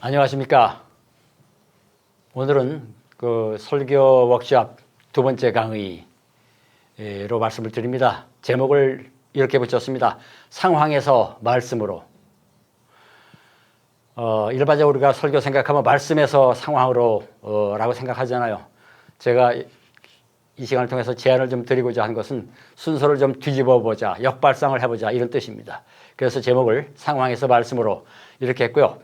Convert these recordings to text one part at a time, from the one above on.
안녕하십니까. 오늘은 그 설교 워크숍 두 번째 강의로 말씀을 드립니다. 제목을 이렇게 붙였습니다. 상황에서 말씀으로. 일반적으로 우리가 설교 생각하면 말씀에서 상황으로 라고 생각하잖아요. 제가 이 시간을 통해서 제안을 좀 드리고자 하는 것은 순서를 좀 뒤집어 보자, 역발상을 해보자 이런 뜻입니다. 그래서 제목을 상황에서 말씀으로 이렇게 했고요.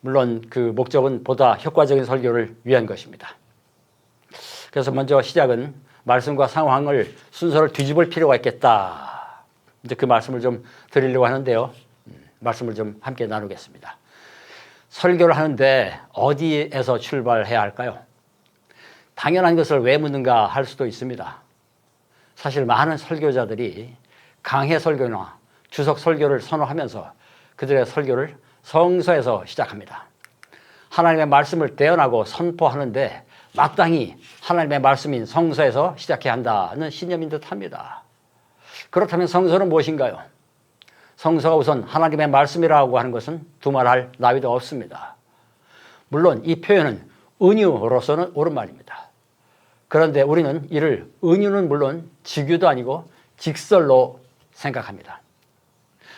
물론 그 목적은 보다 효과적인 설교를 위한 것입니다. 그래서 먼저 시작은 말씀과 상황을 순서를 뒤집을 필요가 있겠다. 이제 그 말씀을 좀 드리려고 하는데요. 말씀을 좀 함께 나누겠습니다. 설교를 하는데 어디에서 출발해야 할까요? 당연한 것을 왜 묻는가 할 수도 있습니다. 사실 많은 설교자들이 강해 설교나 주석 설교를 선호하면서 그들의 설교를 성서에서 시작합니다. 하나님의 말씀을 대언하고 선포하는데 마땅히 하나님의 말씀인 성서에서 시작해야 한다는 신념인 듯합니다. 그렇다면 성서는 무엇인가요? 성서가 우선 하나님의 말씀이라고 하는 것은 두말할 나위도 없습니다. 물론 이 표현은 은유로서는 옳은 말입니다. 그런데 우리는 이를 은유는 물론 직유도 아니고 직설로 생각합니다.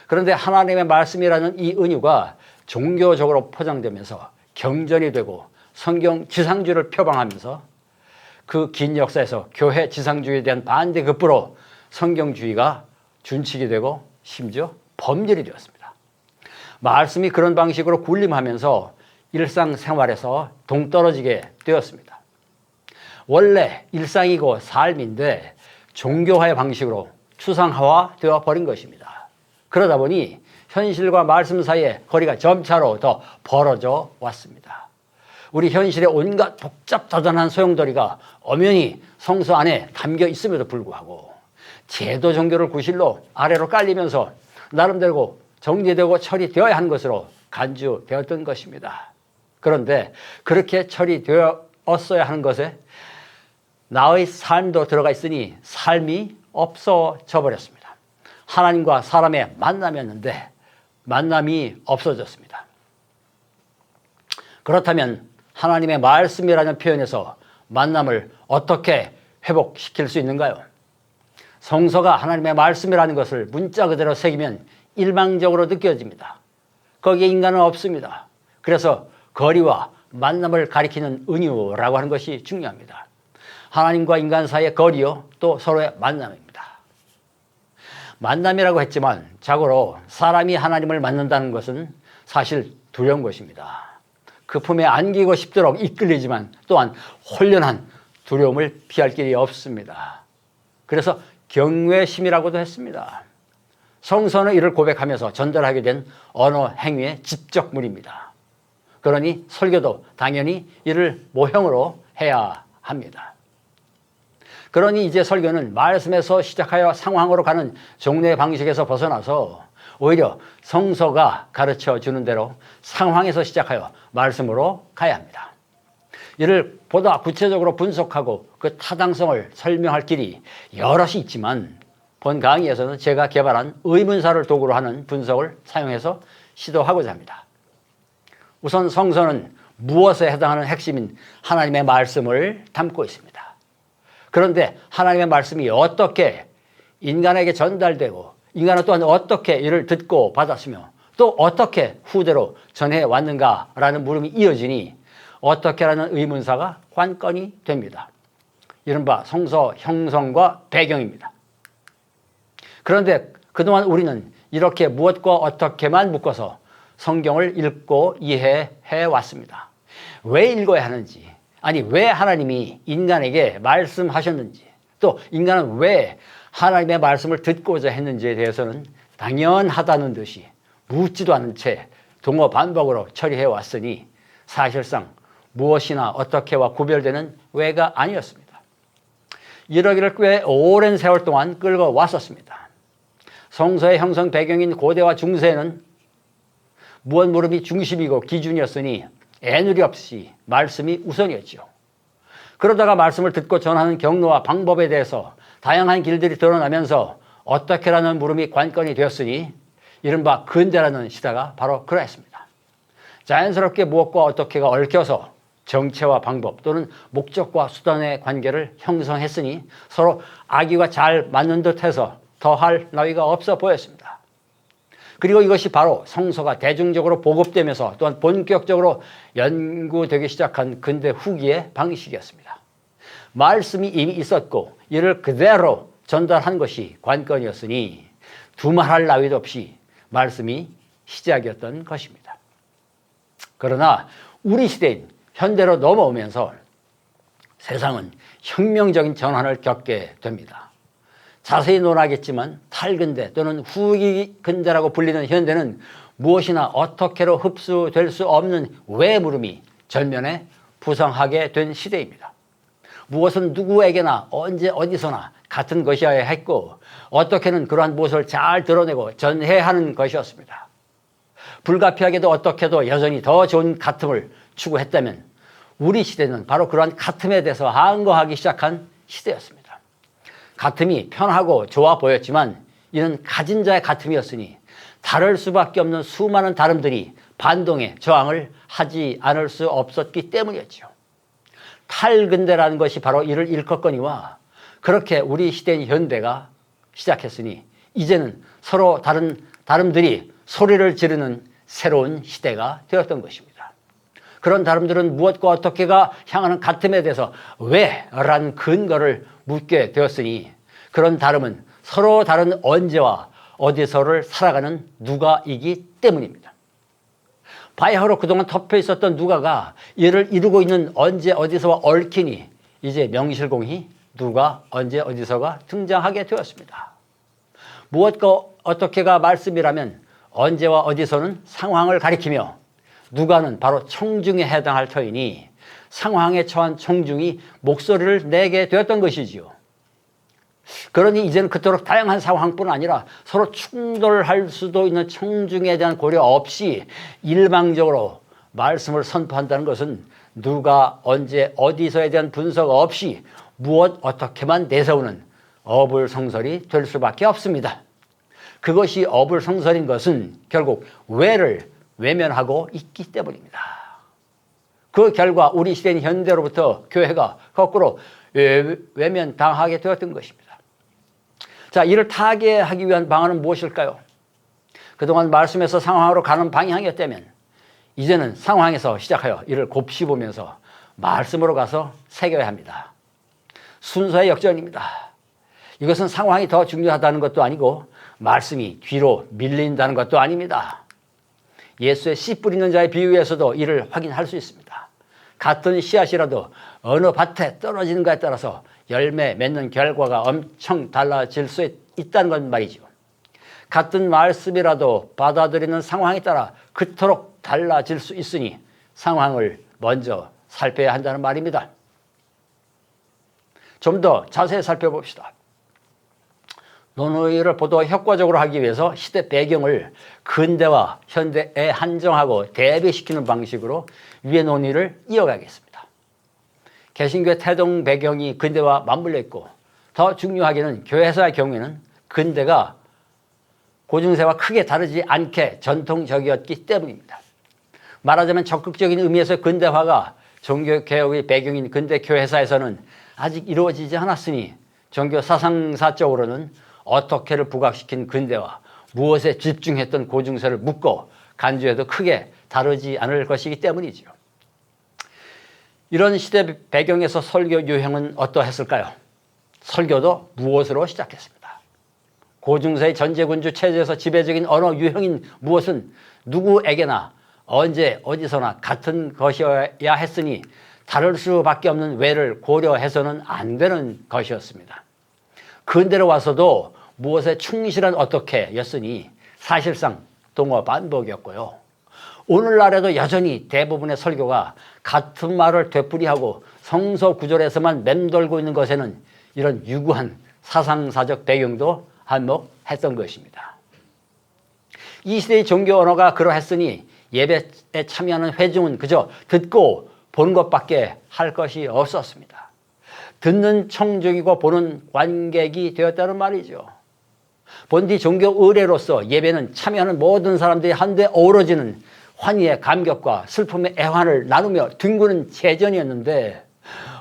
그런데 하나님의 말씀이라는 이 은유가 종교적으로 포장되면서 경전이 되고 성경 지상주의를 표방하면서 그 긴 역사에서 교회 지상주의에 대한 반대급부로 성경주의가 준칙이 되고 심지어 법률이 되었습니다. 말씀이 그런 방식으로 군림하면서 일상생활에서 동떨어지게 되었습니다. 원래 일상이고 삶인데 종교화의 방식으로 추상화가 되어버린 것입니다. 그러다 보니 현실과 말씀 사이에 거리가 점차로 더 벌어져 왔습니다. 우리 현실의 온갖 복잡다단한 소용돌이가 엄연히 성서 안에 담겨 있음에도 불구하고 제도 종교를 구실로 아래로 깔리면서 나름대로 정리되고 처리되어야 하는 것으로 간주되었던 것입니다. 그런데 그렇게 처리되었어야 하는 것에 나의 삶도 들어가 있으니 삶이 없어져 버렸습니다. 하나님과 사람의 만남이었는데 만남이 없어졌습니다. 그렇다면 하나님의 말씀이라는 표현에서 만남을 어떻게 회복시킬 수 있는가요? 성서가 하나님의 말씀이라는 것을 문자 그대로 새기면 일방적으로 느껴집니다. 거기에 인간은 없습니다. 그래서 거리와 만남을 가리키는 은유라고 하는 것이 중요합니다. 하나님과 인간 사이의 거리요 또 서로의 만남입니다. 만남이라고 했지만 자고로 사람이 하나님을 만난다는 것은 사실 두려운 것입니다. 그 품에 안기고 싶도록 이끌리지만 또한 혼련한 두려움을 피할 길이 없습니다. 그래서 경외심이라고도 했습니다. 성서는 이를 고백하면서 전달하게 된 언어 행위의 지적물입니다. 그러니 설교도 당연히 이를 모형으로 해야 합니다. 그러니 이제 설교는 말씀에서 시작하여 상황으로 가는 종류의 방식에서 벗어나서 오히려 성서가 가르쳐 주는 대로 상황에서 시작하여 말씀으로 가야 합니다. 이를 보다 구체적으로 분석하고 그 타당성을 설명할 길이 여럿이 있지만 본 강의에서는 제가 개발한 의문사를 도구로 하는 분석을 사용해서 시도하고자 합니다. 우선 성서는 무엇에 해당하는 핵심인 하나님의 말씀을 담고 있습니다. 그런데 하나님의 말씀이 어떻게 인간에게 전달되고 인간은 또한 어떻게 이를 듣고 받았으며 또 어떻게 후대로 전해왔는가라는 물음이 이어지니 어떻게라는 의문사가 관건이 됩니다. 이른바 성서 형성과 배경입니다. 그런데 그동안 우리는 이렇게 무엇과 어떻게만 묶어서 성경을 읽고 이해해 왔습니다. 왜 읽어야 하는지, 아니 왜 하나님이 인간에게 말씀하셨는지, 또 인간은 왜 하나님의 말씀을 듣고자 했는지에 대해서는 당연하다는 듯이 묻지도 않은 채 동어 반복으로 처리해 왔으니 사실상 무엇이나 어떻게와 구별되는 왜가 아니었습니다. 이러기를 꽤 오랜 세월 동안 끌고 왔었습니다. 성서의 형성 배경인 고대와 중세에는 무엇 물음이 중심이고 기준이었으니 애누리 없이 말씀이 우선이었죠. 그러다가 말씀을 듣고 전하는 경로와 방법에 대해서 다양한 길들이 드러나면서 어떻게라는 물음이 관건이 되었으니 이른바 근대라는 시대가 바로 그러했습니다. 자연스럽게 무엇과 어떻게가 얽혀서 정체와 방법 또는 목적과 수단의 관계를 형성했으니 서로 아기가 잘 맞는 듯해서 더할 나위가 없어 보였습니다. 그리고 이것이 바로 성서가 대중적으로 보급되면서 또한 본격적으로 연구되기 시작한 근대 후기의 방식이었습니다. 말씀이 이미 있었고 이를 그대로 전달한 것이 관건이었으니 두말할 나위도 없이 말씀이 시작이었던 것입니다. 그러나 우리 시대인 현대로 넘어오면서 세상은 혁명적인 전환을 겪게 됩니다. 자세히 논하겠지만 탈근대 또는 후기 근대라고 불리는 현대는 무엇이나 어떻게로 흡수될 수 없는 왜 물음이 전면에 부상하게 된 시대입니다. 무엇은 누구에게나 언제 어디서나 같은 것이어야 했고 어떻게는 그러한 무엇을 잘 드러내고 전해야 하는 것이었습니다. 불가피하게도 어떻게도 여전히 더 좋은 같음을 추구했다면 우리 시대는 바로 그러한 같음에 대해서 항거하기 시작한 시대였습니다. 같음이 편하고 좋아 보였지만 이는 가진 자의 같음이었으니 다를 수밖에 없는 수많은 다름들이 반동에 저항을 하지 않을 수 없었기 때문이었죠. 탈근대라는 것이 바로 이를 일컫거니와 그렇게 우리 시대인 현대가 시작했으니 이제는 서로 다른 다름들이 소리를 지르는 새로운 시대가 되었던 것입니다. 그런 다름들은 무엇과 어떻게가 향하는 같음에 대해서 왜라는 근거를 묻게 되었으니 그런 다름은 서로 다른 언제와 어디서를 살아가는 누가이기 때문입니다. 바야흐로 그동안 덮여 있었던 누가가 이를 이루고 있는 언제 어디서와 얽히니 이제 명실공히 누가 언제 어디서가 등장하게 되었습니다. 무엇과 어떻게가 말씀이라면 언제와 어디서는 상황을 가리키며 누가는 바로 청중에 해당할 터이니 상황에 처한 청중이 목소리를 내게 되었던 것이지요. 그러니 이제는 그토록 다양한 상황뿐 아니라 서로 충돌할 수도 있는 청중에 대한 고려 없이 일방적으로 말씀을 선포한다는 것은 누가 언제 어디서에 대한 분석 없이 무엇 어떻게만 내세우는 어불성설이 될 수밖에 없습니다. 그것이 어불성설인 것은 결국 왜를 외면하고 있기 때문입니다. 그 결과 우리 시대인 현대로부터 교회가 거꾸로 외면당하게 되었던 것입니다. 자, 이를 타개하기 위한 방안은 무엇일까요? 그동안 말씀에서 상황으로 가는 방향이었다면 이제는 상황에서 시작하여 이를 곱씹으면서 말씀으로 가서 새겨야 합니다. 순서의 역전입니다. 이것은 상황이 더 중요하다는 것도 아니고 말씀이 뒤로 밀린다는 것도 아닙니다. 예수의 씨 뿌리는 자의 비유에서도 이를 확인할 수 있습니다. 같은 씨앗이라도 어느 밭에 떨어지는가에 따라서 열매 맺는 결과가 엄청 달라질 수 있다는 건 말이죠. 같은 말씀이라도 받아들이는 상황에 따라 그토록 달라질 수 있으니 상황을 먼저 살펴야 한다는 말입니다. 좀 더 자세히 살펴봅시다. 논의를 보다 효과적으로 하기 위해서 시대 배경을 근대와 현대에 한정하고 대비시키는 방식으로 위의 논의를 이어가겠습니다. 개신교의 태동 배경이 근대와 맞물려 있고 더 중요하게는 교회사의 경우에는 근대가 고중세와 크게 다르지 않게 전통적이었기 때문입니다. 말하자면 적극적인 의미에서 근대화가 종교개혁의 배경인 근대 교회사에서는 아직 이루어지지 않았으니 종교 사상사적으로는 어떻게를 부각시킨 근대와 무엇에 집중했던 고중세를 묶어 간주해도 크게 다르지 않을 것이기 때문이죠. 이런 시대 배경에서 설교 유형은 어떠했을까요? 설교도 무엇으로 시작했습니다. 고중세의 전제군주 체제에서 지배적인 언어 유형인 무엇은 누구에게나 언제 어디서나 같은 것이어야 했으니 다를 수밖에 없는 왜를 고려해서는 안 되는 것이었습니다. 근대로 와서도 무엇에 충실한 어떻게였으니 사실상 동어 반복이었고요. 오늘날에도 여전히 대부분의 설교가 같은 말을 되풀이하고 성서 구절에서만 맴돌고 있는 것에는 이런 유구한 사상사적 배경도 한몫했던 것입니다. 이 시대의 종교 언어가 그러했으니 예배에 참여하는 회중은 그저 듣고 보는 것밖에 할 것이 없었습니다. 듣는 청중이고 보는 관객이 되었다는 말이죠. 본디 종교 의례로서 예배는 참여하는 모든 사람들이 한데 어우러지는 환희의 감격과 슬픔의 애환을 나누며 뒹구는 재전이었는데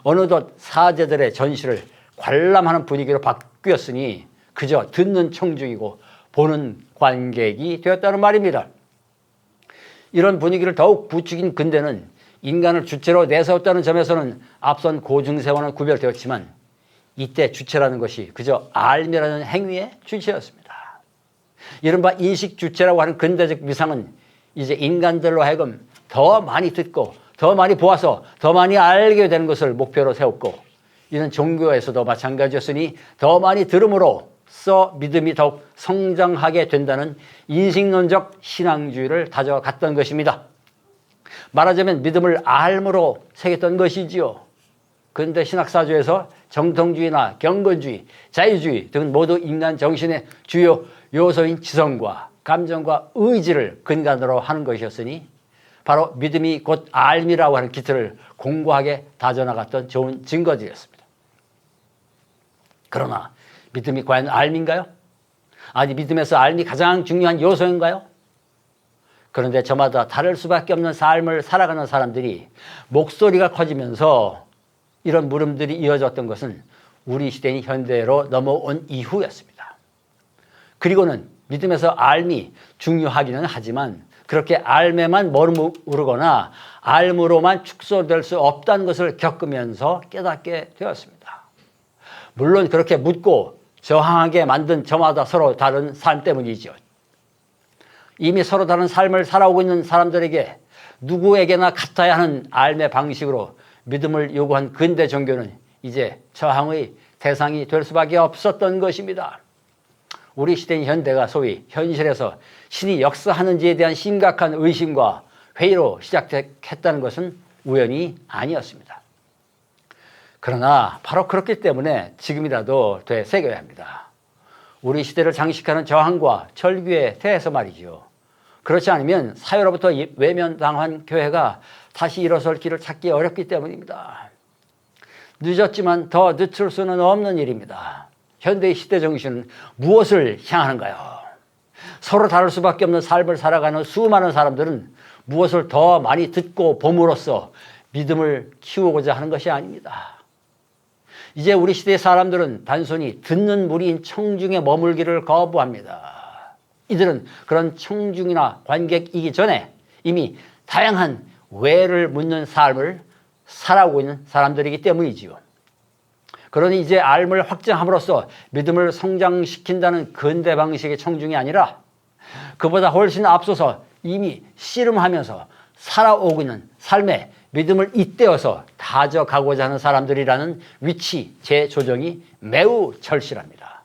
어느덧 사제들의 전시를 관람하는 분위기로 바뀌었으니 그저 듣는 청중이고 보는 관객이 되었다는 말입니다. 이런 분위기를 더욱 부추긴 근대는 인간을 주체로 내세웠다는 점에서는 앞선 고중세와는 구별되었지만 이때 주체라는 것이 그저 알미라는 행위의 주체였습니다. 이른바 인식주체라고 하는 근대적 위상은 이제 인간들로 하여금 더 많이 듣고 더 많이 보아서 더 많이 알게 되는 것을 목표로 세웠고, 이는 종교에서도 마찬가지였으니 더 많이 들음으로써 믿음이 더욱 성장하게 된다는 인식론적 신앙주의를 다져갔던 것입니다. 말하자면 믿음을 알므로 새겼던 것이지요. 근대 신학사조에서 정통주의나 경건주의, 자유주의 등은 모두 인간 정신의 주요 요소인 지성과 감정과 의지를 근간으로 하는 것이었으니 바로 믿음이 곧 알미라고 하는 기틀을 공고하게 다져나갔던 좋은 증거들이었습니다. 그러나 믿음이 과연 알미인가요? 아니, 믿음에서 알미 가장 중요한 요소인가요? 그런데 저마다 다를 수밖에 없는 삶을 살아가는 사람들이 목소리가 커지면서 이런 물음들이 이어졌던 것은 우리 시대인 현대로 넘어온 이후였습니다. 그리고는 믿음에서 알미 중요하기는 하지만 그렇게 알매만 머무르거나 알므로만 축소될 수 없다는 것을 겪으면서 깨닫게 되었습니다. 물론 그렇게 묻고 저항하게 만든 저마다 서로 다른 삶 때문이죠. 이미 서로 다른 삶을 살아오고 있는 사람들에게 누구에게나 같아야 하는 알매 방식으로 믿음을 요구한 근대 종교는 이제 저항의 대상이 될 수밖에 없었던 것입니다. 우리 시대인 현대가 소위 현실에서 신이 역사하는지에 대한 심각한 의심과 회의로 시작했다는 것은 우연이 아니었습니다. 그러나 바로 그렇기 때문에 지금이라도 되새겨야 합니다. 우리 시대를 장식하는 저항과 철교에 대해서 말이죠. 그렇지 않으면 사회로부터 외면당한 교회가 다시 일어설 길을 찾기 어렵기 때문입니다. 늦었지만 더 늦출 수는 없는 일입니다. 현대의 시대 정신은 무엇을 향하는가요? 서로 다를 수밖에 없는 삶을 살아가는 수많은 사람들은 무엇을 더 많이 듣고 봄으로써 믿음을 키우고자 하는 것이 아닙니다. 이제 우리 시대의 사람들은 단순히 듣는 무리인 청중에 머물기를 거부합니다. 이들은 그런 청중이나 관객이기 전에 이미 다양한 왜를 묻는 삶을 살아오고 있는 사람들이기 때문이지요. 그러니 이제 알을 확장함으로써 믿음을 성장시킨다는 근대 방식의 청중이 아니라 그보다 훨씬 앞서서 이미 씨름하면서 살아오고 있는 삶에 믿음을 잇대어서 다져가고자 하는 사람들이라는 위치 재조정이 매우 절실합니다.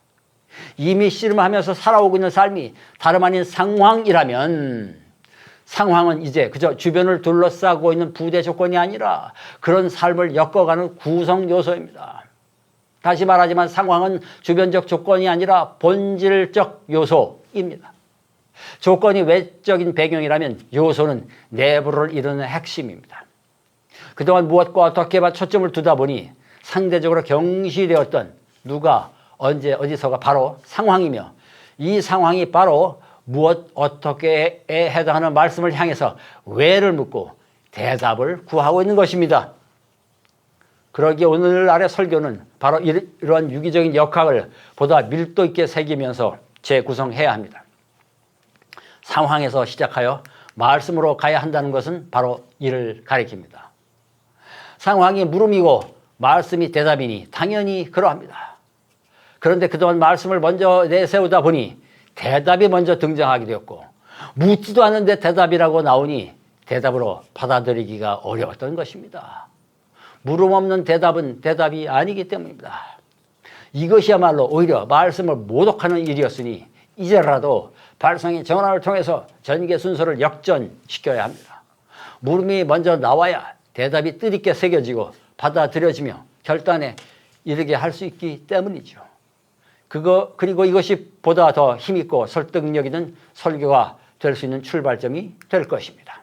이미 씨름하면서 살아오고 있는 삶이 다름 아닌 상황이라면 상황은 이제 그저 주변을 둘러싸고 있는 부대 조건이 아니라 그런 삶을 엮어가는 구성 요소입니다. 다시 말하지만 상황은 주변적 조건이 아니라 본질적 요소입니다. 조건이 외적인 배경이라면 요소는 내부를 이루는 핵심입니다. 그동안 무엇과 어떻게 초점을 두다 보니 상대적으로 경시되었던 누가 언제 어디서가 바로 상황이며 이 상황이 바로 무엇 어떻게에 해당하는 말씀을 향해서 왜를 묻고 대답을 구하고 있는 것입니다. 그러기에 오늘날의 설교는 바로 이러한 유기적인 역학을 보다 밀도 있게 새기면서 재구성해야 합니다. 상황에서 시작하여 말씀으로 가야 한다는 것은 바로 이를 가리킵니다. 상황이 물음이고 말씀이 대답이니 당연히 그러합니다. 그런데 그동안 말씀을 먼저 내세우다 보니 대답이 먼저 등장하게 되었고 묻지도 않는데 대답이라고 나오니 대답으로 받아들이기가 어려웠던 것입니다. 물음 없는 대답은 대답이 아니기 때문입니다. 이것이야말로 오히려 말씀을 모독하는 일이었으니 이제라도 발상의 전환을 통해서 전개 순서를 역전시켜야 합니다. 물음이 먼저 나와야 대답이 뜻있게 새겨지고 받아들여지며 결단에 이르게 할 수 있기 때문이죠. 그리고 이것이 보다 더 힘있고 설득력 있는 설교가 될 수 있는 출발점이 될 것입니다.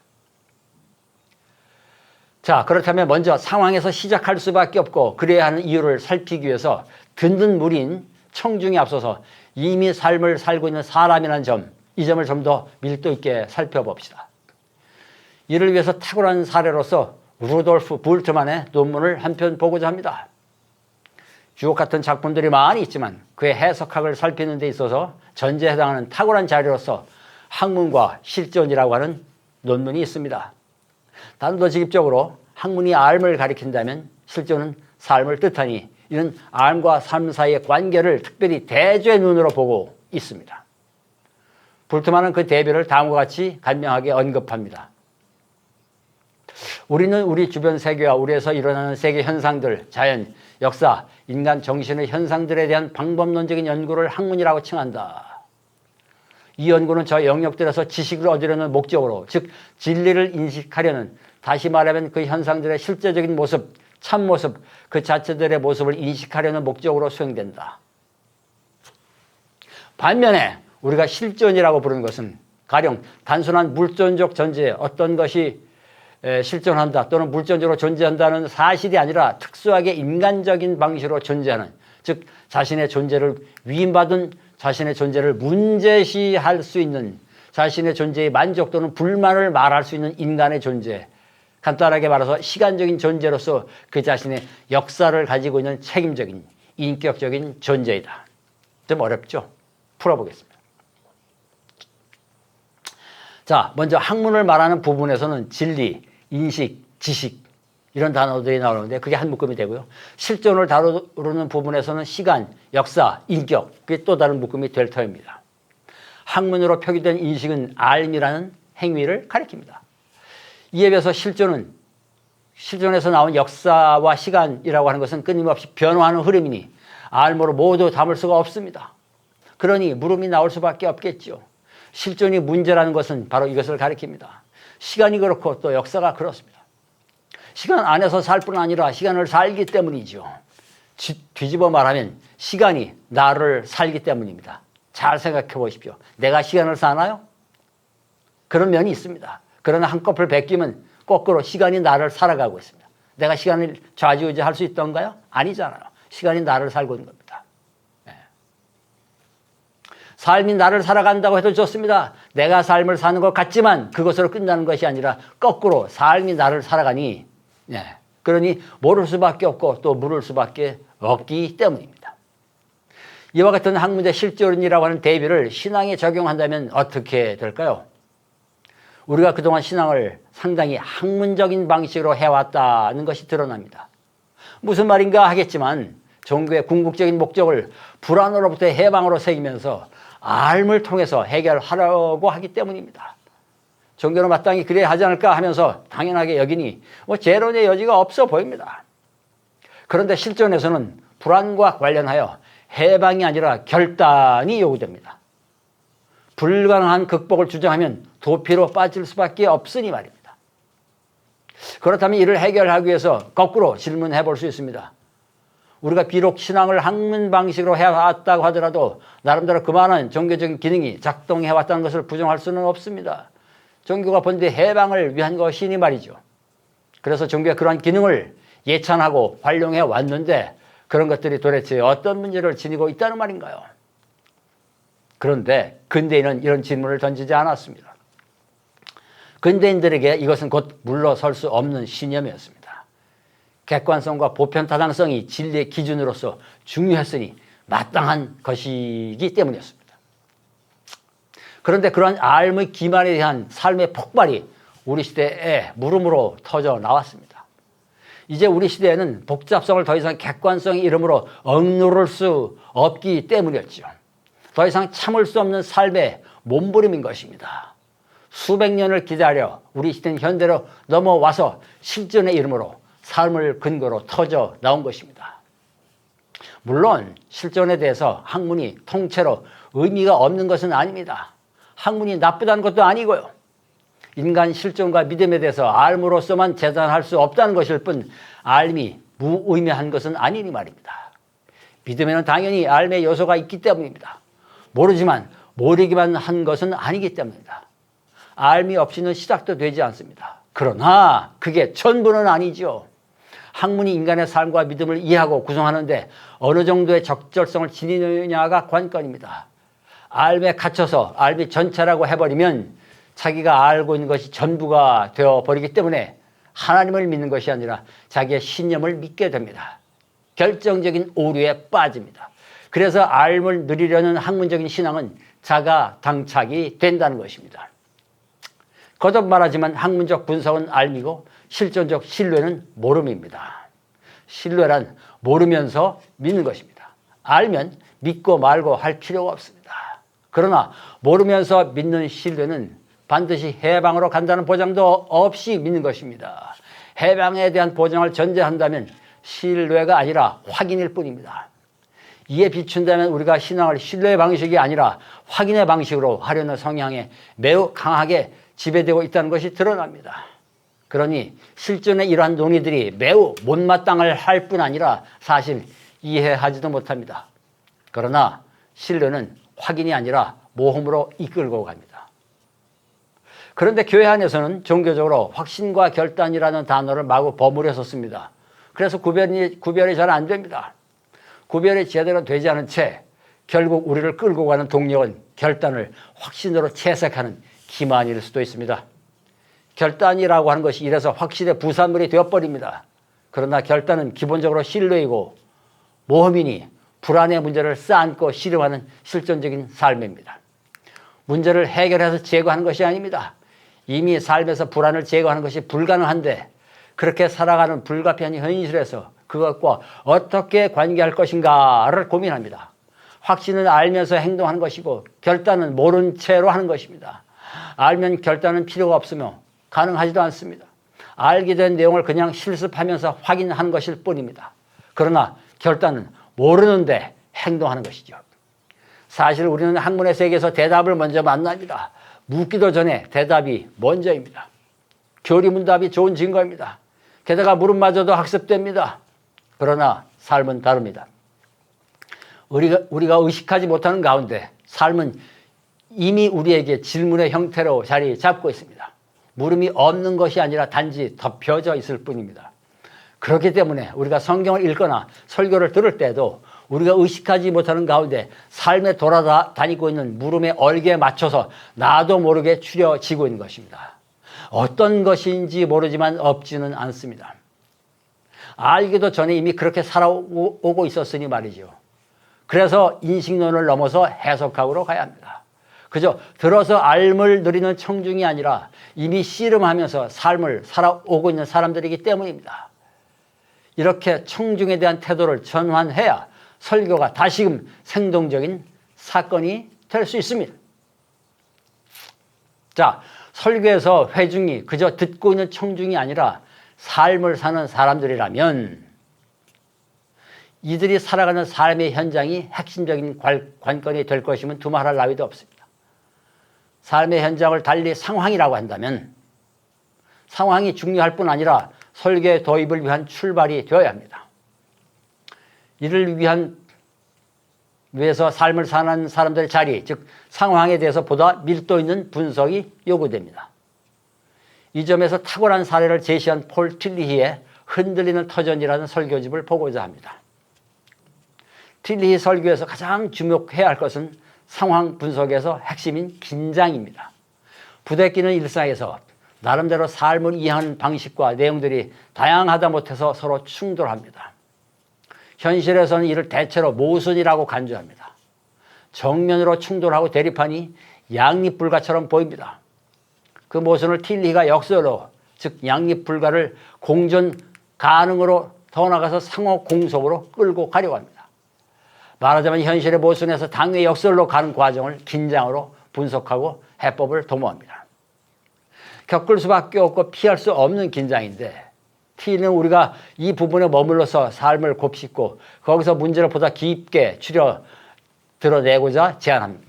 자, 그렇다면 먼저 상황에서 시작할 수밖에 없고 그래야 하는 이유를 살피기 위해서 듣는 무리인 청중에 앞서서 이미 삶을 살고 있는 사람이라는 점, 이 점을 좀 더 밀도 있게 살펴봅시다. 이를 위해서 탁월한 사례로서 루돌프 불트만의 논문을 한 편 보고자 합니다. 주옥 같은 작품들이 많이 있지만 그의 해석학을 살피는 데 있어서 전제에 해당하는 탁월한 자료로서 학문과 실존이라고 하는 논문이 있습니다. 단도직입적으로 학문이 삶을 가리킨다면 실존은 삶을 뜻하니 이는 삶과 삶 사이의 관계를 특별히 대조의 눈으로 보고 있습니다. 불트만은 그 대비를 다음과 같이 간명하게 언급합니다. 우리는 우리 주변 세계와 우리에서 일어나는 세계 현상들, 자연, 역사, 인간 정신의 현상들에 대한 방법론적인 연구를 학문이라고 칭한다. 이 연구는 저 영역들에서 지식을 얻으려는 목적으로, 즉 진리를 인식하려는, 다시 말하면 그 현상들의 실제적인 모습, 참모습, 그 자체들의 모습을 인식하려는 목적으로 수행된다. 반면에 우리가 실존이라고 부르는 것은 가령 단순한 물존적 전제에 어떤 것이 실존한다 또는 물존적으로 존재한다는 사실이 아니라 특수하게 인간적인 방식으로 존재하는, 즉 자신의 존재를 위임받은, 자신의 존재를 문제시할 수 있는, 자신의 존재의 만족 또는 불만을 말할 수 있는 인간의 존재, 간단하게 말해서 시간적인 존재로서 그 자신의 역사를 가지고 있는 책임적인 인격적인 존재이다. 좀 어렵죠? 풀어보겠습니다. 자, 먼저 학문을 말하는 부분에서는 진리, 인식, 지식 이런 단어들이 나오는데 그게 한 묶음이 되고요. 실존을 다루는 부분에서는 시간, 역사, 인격, 그게 또 다른 묶음이 될 터입니다. 학문으로 표기된 인식은 알미라는 행위를 가리킵니다. 이에 비해서 실존에서 나온 역사와 시간이라고 하는 것은 끊임없이 변화하는 흐름이니 알모로 모두 담을 수가 없습니다. 그러니 물음이 나올 수밖에 없겠죠. 실존이 문제라는 것은 바로 이것을 가리킵니다. 시간이 그렇고 또 역사가 그렇습니다. 시간 안에서 살 뿐 아니라 시간을 살기 때문이죠. 뒤집어 말하면 시간이 나를 살기 때문입니다. 잘 생각해 보십시오. 내가 시간을 사나요? 그런 면이 있습니다. 그러나 한꺼풀 베끼면 거꾸로 시간이 나를 살아가고 있습니다. 내가 시간을 좌지우지할 수 있던가요? 아니잖아요. 시간이 나를 살고 있는 겁니다. 삶이 나를 살아간다고 해도 좋습니다. 내가 삶을 사는 것 같지만 그것으로 끝나는 것이 아니라 거꾸로 삶이 나를 살아가니, 그러니 모를 수밖에 없고 또 물을 수밖에 없기 때문입니다. 이와 같은 학문의 실존이라고 하는 대비를 신앙에 적용한다면 어떻게 될까요? 우리가 그동안 신앙을 상당히 학문적인 방식으로 해왔다는 것이 드러납니다. 무슨 말인가 하겠지만 종교의 궁극적인 목적을 불안으로부터 해방으로 새기면서 알을 통해서 해결하려고 하기 때문입니다. 종교는 마땅히 그래야 하지 않을까 하면서 당연하게 여기니 재론의 여지가 없어 보입니다. 그런데 실존에서는 불안과 관련하여 해방이 아니라 결단이 요구됩니다. 불가능한 극복을 주장하면 도피로 빠질 수밖에 없으니 말입니다. 그렇다면 이를 해결하기 위해서 거꾸로 질문해 볼 수 있습니다. 우리가 비록 신앙을 학문 방식으로 해왔다고 하더라도 나름대로 그만한 종교적인 기능이 작동해왔다는 것을 부정할 수는 없습니다. 종교가 본디 해방을 위한 것이니 말이죠. 그래서 종교가 그러한 기능을 예찬하고 활용해 왔는데 그런 것들이 도대체 어떤 문제를 지니고 있다는 말인가요? 그런데 근대인은 이런 질문을 던지지 않았습니다. 근대인들에게 이것은 곧 물러설 수 없는 신념이었습니다. 객관성과 보편타당성이 진리의 기준으로서 중요했으니 마땅한 것이기 때문이었습니다. 그런데 그러한 알의 기만에 대한 삶의 폭발이 우리 시대에 물음으로 터져 나왔습니다. 이제 우리 시대에는 복잡성을 더 이상 객관성의 이름으로 억누를 수 없기 때문이었죠. 더 이상 참을 수 없는 삶의 몸부림인 것입니다. 수백 년을 기다려 우리 시대는 현대로 넘어와서 실존의 이름으로 삶을 근거로 터져 나온 것입니다. 물론 실존에 대해서 학문이 통째로 의미가 없는 것은 아닙니다. 학문이 나쁘다는 것도 아니고요. 인간 실존과 믿음에 대해서 알므로서만 재단할 수 없다는 것일 뿐 알미 무의미한 것은 아니니 말입니다. 믿음에는 당연히 알의 요소가 있기 때문입니다. 모르지만 모르기만 한 것은 아니기 때문입니다. 알미 없이는 시작도 되지 않습니다. 그러나 그게 전부는 아니죠. 학문이 인간의 삶과 믿음을 이해하고 구성하는데 어느 정도의 적절성을 지니느냐가 관건입니다. 알에 갇혀서 알미 전체라고 해버리면 자기가 알고 있는 것이 전부가 되어버리기 때문에 하나님을 믿는 것이 아니라 자기의 신념을 믿게 됩니다. 결정적인 오류에 빠집니다. 그래서 알을 누리려는 학문적인 신앙은 자가당착이 된다는 것입니다. 거듭 말하지만 학문적 분석은 알미고 실존적 신뢰는 모름입니다. 신뢰란 모르면서 믿는 것입니다. 알면 믿고 말고 할 필요가 없습니다. 그러나 모르면서 믿는 신뢰는 반드시 해방으로 간다는 보장도 없이 믿는 것입니다. 해방에 대한 보장을 전제한다면 신뢰가 아니라 확인일 뿐입니다. 이에 비춘다면 우리가 신앙을 신뢰의 방식이 아니라 확인의 방식으로 하려는 성향에 매우 강하게 지배되고 있다는 것이 드러납니다. 그러니 실존의 이러한 논의들이 매우 못마땅을 할 뿐 아니라 사실 이해하지도 못합니다. 그러나 신뢰는 확인이 아니라 모험으로 이끌고 갑니다. 그런데 교회 안에서는 종교적으로 확신과 결단이라는 단어를 마구 버무려서 씁니다. 그래서 구별이 잘 안 됩니다. 구별이 제대로 되지 않은 채 결국 우리를 끌고 가는 동력은 결단을 확신으로 채색하는 기만일 수도 있습니다. 결단이라고 하는 것이 이래서 확신의 부산물이 되어버립니다. 그러나 결단은 기본적으로 신뢰이고 모험이니 불안의 문제를 쌓고 씨름하는 실존적인 삶입니다. 문제를 해결해서 제거하는 것이 아닙니다. 이미 삶에서 불안을 제거하는 것이 불가능한데 그렇게 살아가는 불가피한 현실에서 그것과 어떻게 관계할 것인가를 고민합니다. 확신은 알면서 행동하는 것이고 결단은 모른 채로 하는 것입니다. 알면 결단은 필요가 없으며 가능하지도 않습니다. 알게 된 내용을 그냥 실습하면서 확인하는 것일 뿐입니다. 그러나 결단은 모르는데 행동하는 것이죠. 사실 우리는 학문의 세계에서 대답을 먼저 만납니다. 묻기도 전에 대답이 먼저입니다. 교리문답이 좋은 증거입니다. 게다가 물음마저도 학습됩니다. 그러나 삶은 다릅니다. 우리가 의식하지 못하는 가운데 삶은 이미 우리에게 질문의 형태로 자리 잡고 있습니다. 물음이 없는 것이 아니라 단지 덮여져 있을 뿐입니다. 그렇기 때문에 우리가 성경을 읽거나 설교를 들을 때도 우리가 의식하지 못하는 가운데 삶에 돌아다니고 있는 물음의 얼개에 맞춰서 나도 모르게 추려지고 있는 것입니다. 어떤 것인지 모르지만 없지는 않습니다. 알기도 전에 이미 그렇게 살아오고 있었으니 말이죠. 그래서 인식론을 넘어서 해석학으로 가야 합니다. 그저 들어서 알을 누리는 청중이 아니라 이미 씨름하면서 삶을 살아오고 있는 사람들이기 때문입니다. 이렇게 청중에 대한 태도를 전환해야 설교가 다시금 생동적인 사건이 될 수 있습니다. 자, 설교에서 회중이 그저 듣고 있는 청중이 아니라 삶을 사는 사람들이라면 이들이 살아가는 삶의 현장이 핵심적인 관건이 될 것이면 두말할 나위도 없습니다. 삶의 현장을 달리 상황이라고 한다면 상황이 중요할 뿐 아니라 설교의 도입을 위한 출발이 되어야 합니다. 이를 위해서 삶을 사는 사람들의 자리, 즉 상황에 대해서 보다 밀도 있는 분석이 요구됩니다. 이 점에서 탁월한 사례를 제시한 폴 틸리히의 흔들리는 터전이라는 설교집을 보고자 합니다. 틸리히 설교에서 가장 주목해야 할 것은 상황 분석에서 핵심인 긴장입니다. 부대끼는 일상에서 나름대로 삶을 이해하는 방식과 내용들이 다양하다 못해서 서로 충돌합니다. 현실에서는 이를 대체로 모순이라고 간주합니다. 정면으로 충돌하고 대립하니 양립불가처럼 보입니다. 그 모순을 틸리히가 역설로, 즉 양립불가를 공존 가능으로 더 나아가서 상호 공속으로 끌고 가려고 합니다. 말하자면 현실의 모순에서 당의 역설로 가는 과정을 긴장으로 분석하고 해법을 도모합니다. 겪을 수밖에 없고 피할 수 없는 긴장인데 T는 우리가 이 부분에 머물러서 삶을 곱씹고 거기서 문제를 보다 깊게 드러내고자 제안합니다.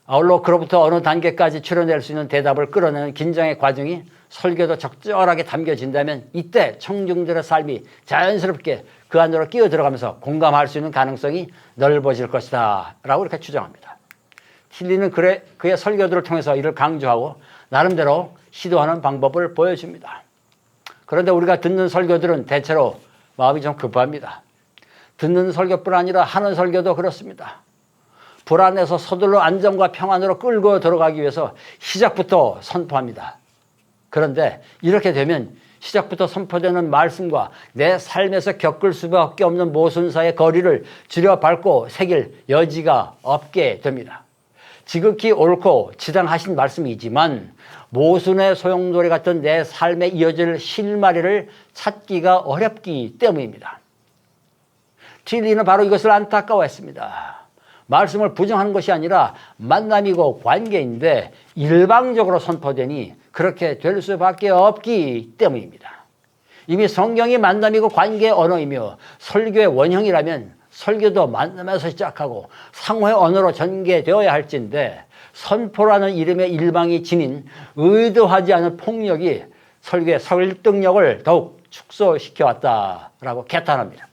아울러 그로부터 어느 단계까지 추려낼 수 있는 대답을 끌어내는 긴장의 과정이 설교도 적절하게 담겨진다면 이때 청중들의 삶이 자연스럽게 그 안으로 끼어 들어가면서 공감할 수 있는 가능성이 넓어질 것이다 라고 이렇게 추정합니다. 틸리는 그의 설교들을 통해서 이를 강조하고 나름대로 시도하는 방법을 보여줍니다. 그런데 우리가 듣는 설교들은 대체로 마음이 좀 급합니다. 듣는 설교뿐 아니라 하는 설교도 그렇습니다. 불안해서 서둘러 안정과 평안으로 끌고 들어가기 위해서 시작부터 선포합니다. 그런데 이렇게 되면 시작부터 선포되는 말씀과 내 삶에서 겪을 수밖에 없는 모순사의 거리를 줄여밟고 새길 여지가 없게 됩니다. 지극히 옳고 지당하신 말씀이지만 모순의 소용돌이 같은 내 삶에 이어질 실마리를 찾기가 어렵기 때문입니다. 틸리는 바로 이것을 안타까워했습니다. 말씀을 부정하는 것이 아니라 만남이고 관계인데 일방적으로 선포되니 그렇게 될 수밖에 없기 때문입니다. 이미 성경이 만남이고 관계의 언어이며 설교의 원형이라면 설교도 만남에서 시작하고 상호의 언어로 전개되어야 할진데 선포라는 이름의 일방이 지닌 의도하지 않은 폭력이 설교의 설득력을 더욱 축소시켜왔다라고 개탄합니다.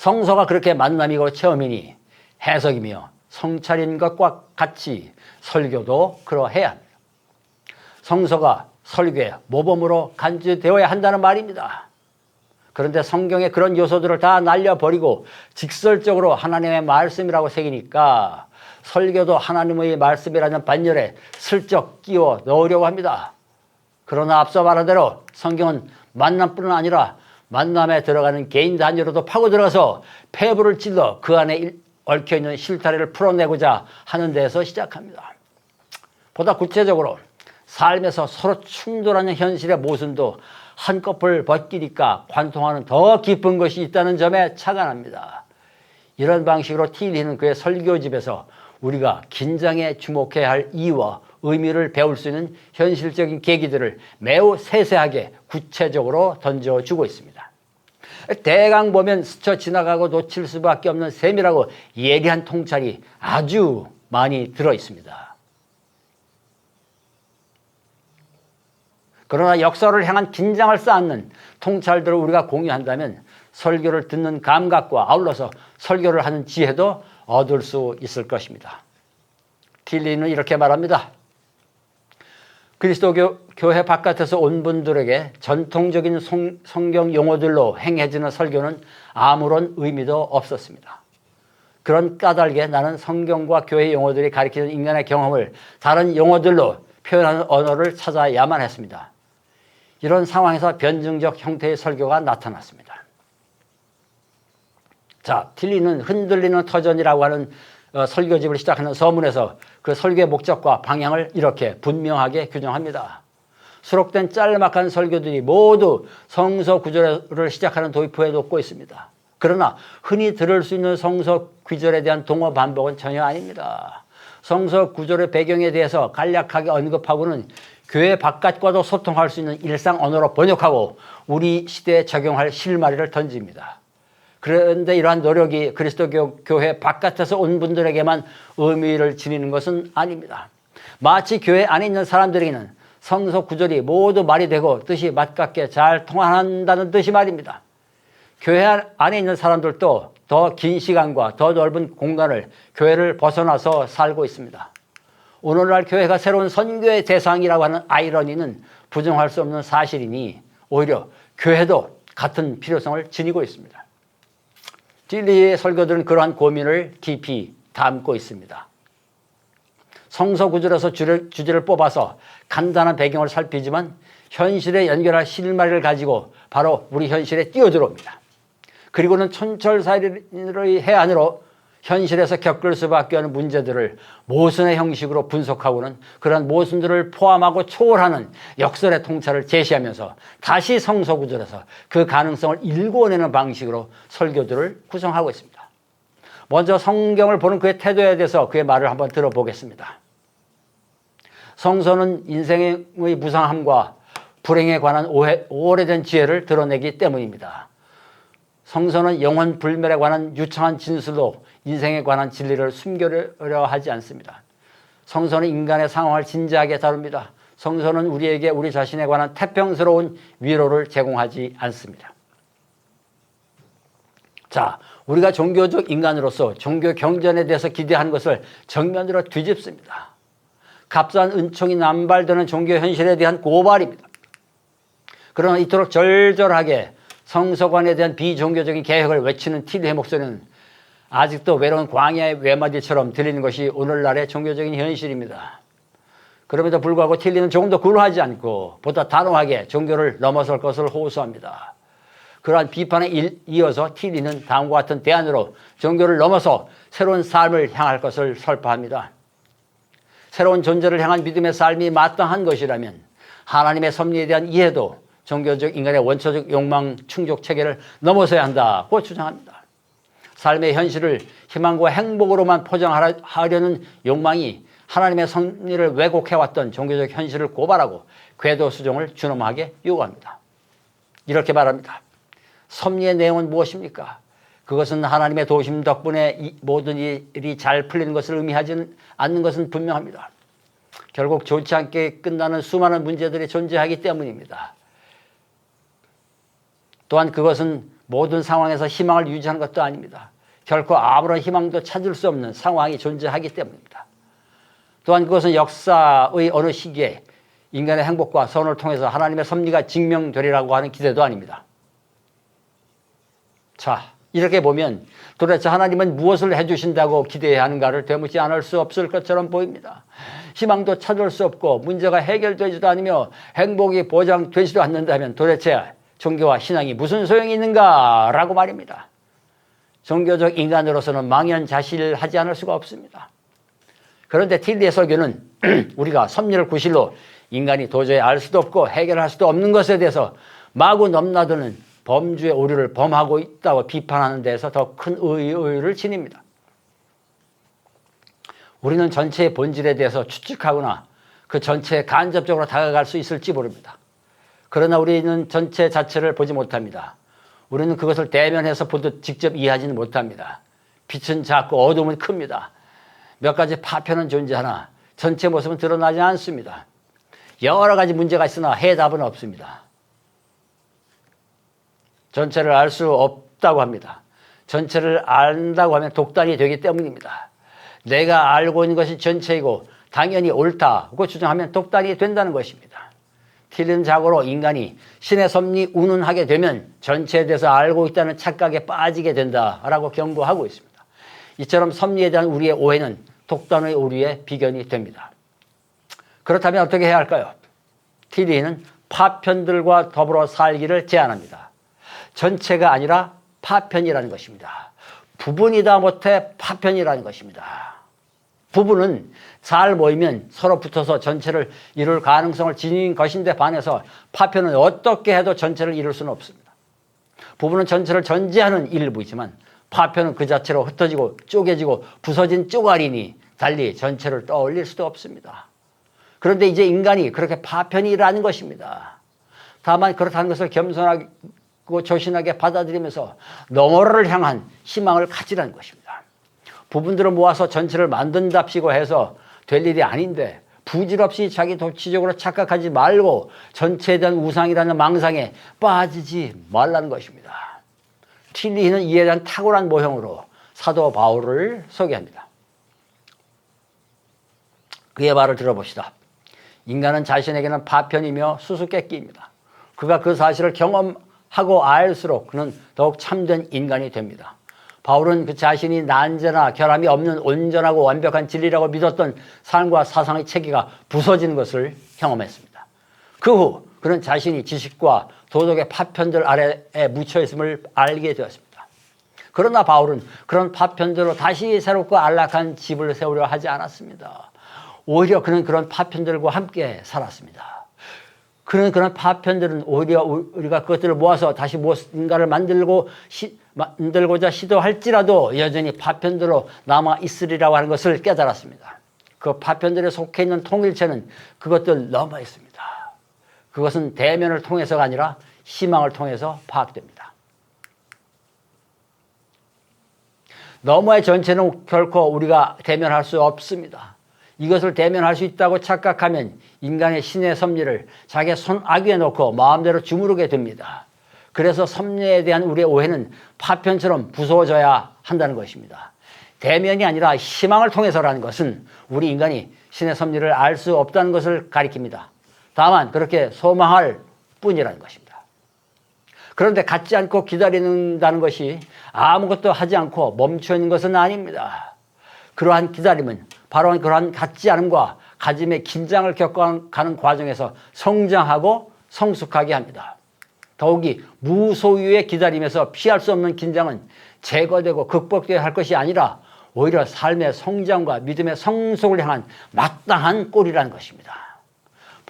성서가 그렇게 만남이고 체험이니 해석이며 성찰인 것과 같이 설교도 그러해야 합니다. 성서가 설교의 모범으로 간주되어야 한다는 말입니다. 그런데 성경에 그런 요소들을 다 날려버리고 직설적으로 하나님의 말씀이라고 새기니까 설교도 하나님의 말씀이라는 반열에 슬쩍 끼워 넣으려고 합니다. 그러나 앞서 말한 대로 성경은 만남뿐만 아니라 만남에 들어가는 개인 단위로도 파고 들어가서 폐부를 찔러 그 안에 얽혀있는 실타래를 풀어내고자 하는 데에서 시작합니다. 보다 구체적으로 삶에서 서로 충돌하는 현실의 모순도 한꺼풀 벗기니까 관통하는 더 깊은 것이 있다는 점에 착안합니다. 이런 방식으로 틸리는 그의 설교집에서 우리가 긴장에 주목해야 할 이유와 의미를 배울 수 있는 현실적인 계기들을 매우 세세하게 구체적으로 던져주고 있습니다. 대강 보면 스쳐 지나가고 놓칠 수밖에 없는 세밀하고 예리한 통찰이 아주 많이 들어 있습니다. 그러나 역사를 향한 긴장을 쌓는 통찰들을 우리가 공유한다면 설교를 듣는 감각과 아울러서 설교를 하는 지혜도 얻을 수 있을 것입니다. 틸리는 이렇게 말합니다. 그리스도 교회 바깥에서 온 분들에게 전통적인 성경 용어들로 행해지는 설교는 아무런 의미도 없었습니다. 그런 까닭에 나는 성경과 교회 용어들이 가리키는 인간의 경험을 다른 용어들로 표현하는 언어를 찾아야만 했습니다. 이런 상황에서 변증적 형태의 설교가 나타났습니다. 자, 틸리는 흔들리는 터전이라고 하는 설교집을 시작하는 서문에서 그 설교의 목적과 방향을 이렇게 분명하게 규정합니다. 수록된 짤막한 설교들이 모두 성서 구절을 시작하는 도입부에 놓고 있습니다. 그러나 흔히 들을 수 있는 성서 구절에 대한 동어 반복은 전혀 아닙니다. 성서 구절의 배경에 대해서 간략하게 언급하고는 교회 바깥과도 소통할 수 있는 일상 언어로 번역하고 우리 시대에 적용할 실마리를 던집니다. 그런데 이러한 노력이 그리스도 교회 바깥에서 온 분들에게만 의미를 지니는 것은 아닙니다. 마치 교회 안에 있는 사람들에게는 성서 구절이 모두 말이 되고 뜻이 맞깝게 잘 통한다는 뜻이 말입니다. 교회 안에 있는 사람들도 더 긴 시간과 더 넓은 공간을 교회를 벗어나서 살고 있습니다. 오늘날 교회가 새로운 선교의 대상이라고 하는 아이러니는 부정할 수 없는 사실이니 오히려 교회도 같은 필요성을 지니고 있습니다. 틸리의 설교들은 그러한 고민을 깊이 담고 있습니다. 성서 구절에서 주제를 뽑아서 간단한 배경을 살피지만 현실에 연결할 실마리를 가지고 바로 우리 현실에 뛰어들어옵니다. 그리고는 촌철살인의 해안으로 현실에서 겪을 수밖에 없는 문제들을 모순의 형식으로 분석하고는 그런 모순들을 포함하고 초월하는 역설의 통찰을 제시하면서 다시 성서 구절에서 그 가능성을 일궈내는 방식으로 설교들을 구성하고 있습니다. 먼저 성경을 보는 그의 태도에 대해서 그의 말을 한번 들어보겠습니다. 성서는 인생의 무상함과 불행에 관한 오래된 지혜를 드러내기 때문입니다. 성서는 영혼 불멸에 관한 유창한 진술로 인생에 관한 진리를 숨기려 하지 않습니다. 성서는 인간의 상황을 진지하게 다룹니다. 성서는 우리에게 우리 자신에 관한 태평스러운 위로를 제공하지 않습니다. 자, 우리가 종교적 인간으로서 종교 경전에 대해서 기대하는 것을 정면으로 뒤집습니다. 값싼 은총이 남발되는 종교 현실에 대한 고발입니다. 그러나 이토록 절절하게 성서관에 대한 비종교적인 개혁을 외치는 틸리의 목소리는 아직도 외로운 광야의 외마디처럼 들리는 것이 오늘날의 종교적인 현실입니다. 그럼에도 불구하고 틸리는 조금 더 굴하지 않고 보다 단호하게 종교를 넘어설 것을 호소합니다. 그러한 비판에 이어서 틸리는 다음과 같은 대안으로 종교를 넘어서 새로운 삶을 향할 것을 설파합니다. 새로운 존재를 향한 믿음의 삶이 마땅한 것이라면 하나님의 섭리에 대한 이해도 종교적 인간의 원초적 욕망 충족 체계를 넘어서야 한다고 주장합니다. 삶의 현실을 희망과 행복으로만 포장하려는 욕망이 하나님의 섭리를 왜곡해왔던 종교적 현실을 고발하고 궤도 수정을 준엄하게 요구합니다. 이렇게 말합니다. 섭리의 내용은 무엇입니까? 그것은 하나님의 도우심 덕분에 모든 일이 잘 풀리는 것을 의미하지 않는 것은 분명합니다. 결국 좋지 않게 끝나는 수많은 문제들이 존재하기 때문입니다. 또한 그것은 모든 상황에서 희망을 유지하는 것도 아닙니다. 결코 아무런 희망도 찾을 수 없는 상황이 존재하기 때문입니다. 또한 그것은 역사의 어느 시기에 인간의 행복과 선을 통해서 하나님의 섭리가 증명되리라고 하는 기대도 아닙니다. 자, 이렇게 보면 도대체 하나님은 무엇을 해주신다고 기대해야 하는가를 되묻지 않을 수 없을 것처럼 보입니다. 희망도 찾을 수 없고 문제가 해결되지도 않으며 행복이 보장되지도 않는다면 도대체 종교와 신앙이 무슨 소용이 있는가라고 말입니다. 종교적 인간으로서는 망연자실하지 않을 수가 없습니다. 그런데 틸리의 설교는 우리가 섭리를 구실로 인간이 도저히 알 수도 없고 해결할 수도 없는 것에 대해서 마구 넘나드는 범주의 오류를 범하고 있다고 비판하는 데에서 더 큰 의의를 지닙니다. 우리는 전체의 본질에 대해서 추측하거나 그 전체에 간접적으로 다가갈 수 있을지 모릅니다. 그러나 우리는 전체 자체를 보지 못합니다. 우리는 그것을 대면해서 보듯 직접 이해하지는 못합니다. 빛은 작고 어둠은 큽니다. 몇 가지 파편은 존재하나 전체 모습은 드러나지 않습니다. 여러 가지 문제가 있으나 해답은 없습니다. 전체를 알 수 없다고 합니다. 전체를 안다고 하면 독단이 되기 때문입니다. 내가 알고 있는 것이 전체이고 당연히 옳다고 주장하면 독단이 된다는 것입니다. 틸리는 자고로 인간이 신의 섭리 운운하게 되면 전체에 대해서 알고 있다는 착각에 빠지게 된다라고 경고하고 있습니다. 이처럼 섭리에 대한 우리의 오해는 독단의 오류의 비견이 됩니다. 그렇다면 어떻게 해야 할까요? 틸리는 파편들과 더불어 살기를 제안합니다. 전체가 아니라 파편이라는 것입니다. 부분이다 못해 파편이라는 것입니다. 부분은 잘 모이면 서로 붙어서 전체를 이룰 가능성을 지닌 것인데 반해서 파편은 어떻게 해도 전체를 이룰 수는 없습니다. 부분은 전체를 전제하는 일부이지만 파편은 그 자체로 흩어지고 쪼개지고 부서진 쪼가리니 달리 전체를 떠올릴 수도 없습니다. 그런데 이제 인간이 그렇게 파편이라는 것입니다. 다만 그렇다는 것을 겸손하고 조신하게 받아들이면서 너머를 향한 희망을 가지라는 것입니다. 부분들을 모아서 전체를 만든답시고 해서 될 일이 아닌데 부질없이 자기 도취적으로 착각하지 말고 전체에 대한 우상이라는 망상에 빠지지 말라는 것입니다. 틸리는 이에 대한 탁월한 모형으로 사도 바울을 소개합니다. 그의 말을 들어봅시다. 인간은 자신에게는 파편이며 수수께끼입니다. 그가 그 사실을 경험하고 알수록 그는 더욱 참된 인간이 됩니다. 바울은 그 자신이 난제나 결함이 없는 온전하고 완벽한 진리라고 믿었던 삶과 사상의 체계가 부서지는 것을 경험했습니다. 그 후 그는 자신이 지식과 도덕의 파편들 아래에 묻혀있음을 알게 되었습니다. 그러나 바울은 그런 파편들로 다시 새롭고 안락한 집을 세우려 하지 않았습니다. 오히려 그는 그런 파편들과 함께 살았습니다. 그는 그런 파편들은 오히려 우리가 그것들을 모아서 다시 무엇인가를 만들고자 시도할지라도 여전히 파편들로 남아 있으리라고 하는 것을 깨달았습니다. 그 파편들에 속해 있는 통일체는 그것들 넘어 있습니다. 그것은 대면을 통해서가 아니라 희망을 통해서 파악됩니다. 너머의 전체는 결코 우리가 대면할 수 없습니다. 이것을 대면할 수 있다고 착각하면 인간의 신의 섭리를 자기의 손아귀에 놓고 마음대로 주무르게 됩니다. 그래서 섭리에 대한 우리의 오해는 파편처럼 부서져야 한다는 것입니다. 대면이 아니라 희망을 통해서라는 것은 우리 인간이 신의 섭리를 알 수 없다는 것을 가리킵니다. 다만 그렇게 소망할 뿐이라는 것입니다. 그런데 갖지 않고 기다린다는 것이 아무것도 하지 않고 멈춰 있는 것은 아닙니다. 그러한 기다림은 바로 그러한 갖지 않음과 가짐의 긴장을 겪어가는 과정에서 성장하고 성숙하게 합니다. 더욱이 무소유의 기다림에서 피할 수 없는 긴장은 제거되고 극복되어야 할 것이 아니라 오히려 삶의 성장과 믿음의 성숙을 향한 마땅한 꼴이라는 것입니다.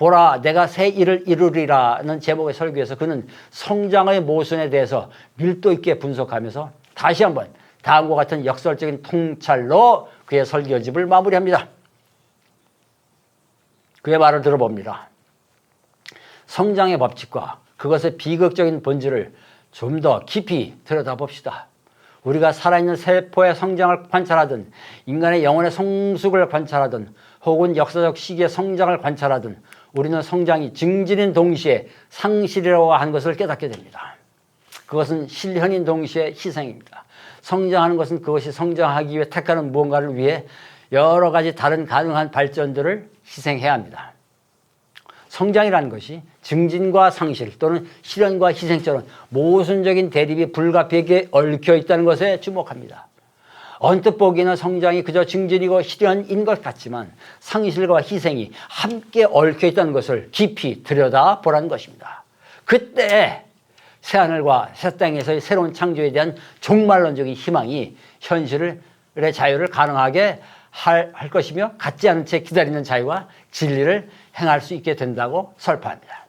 보라, 내가 새 일을 이루리라는 제목의 설교에서 그는 성장의 모순에 대해서 밀도 있게 분석하면서 다시 한번 다음과 같은 역설적인 통찰로 그의 설교집을 마무리합니다. 그의 말을 들어봅니다. 성장의 법칙과 그것의 비극적인 본질을 좀 더 깊이 들여다봅시다. 우리가 살아있는 세포의 성장을 관찰하든 인간의 영혼의 성숙을 관찰하든 혹은 역사적 시기의 성장을 관찰하든 우리는 성장이 증진인 동시에 상실이라고 하는 것을 깨닫게 됩니다. 그것은 실현인 동시에 희생입니다. 성장하는 것은 그것이 성장하기 위해 택하는 무언가를 위해 여러 가지 다른 가능한 발전들을 희생해야 합니다. 성장이라는 것이 증진과 상실 또는 실현과 희생처럼 모순적인 대립이 불가피하게 얽혀 있다는 것에 주목합니다. 언뜻 보기에는 성장이 그저 증진이고 실현인 것 같지만 상실과 희생이 함께 얽혀 있다는 것을 깊이 들여다보라는 것입니다. 그때 새하늘과 새 땅에서의 새로운 창조에 대한 종말론적인 희망이 현실의 자유를 가능하게 할 것이며 갖지 않은 채 기다리는 자유와 진리를 행할 수 있게 된다고 설파합니다.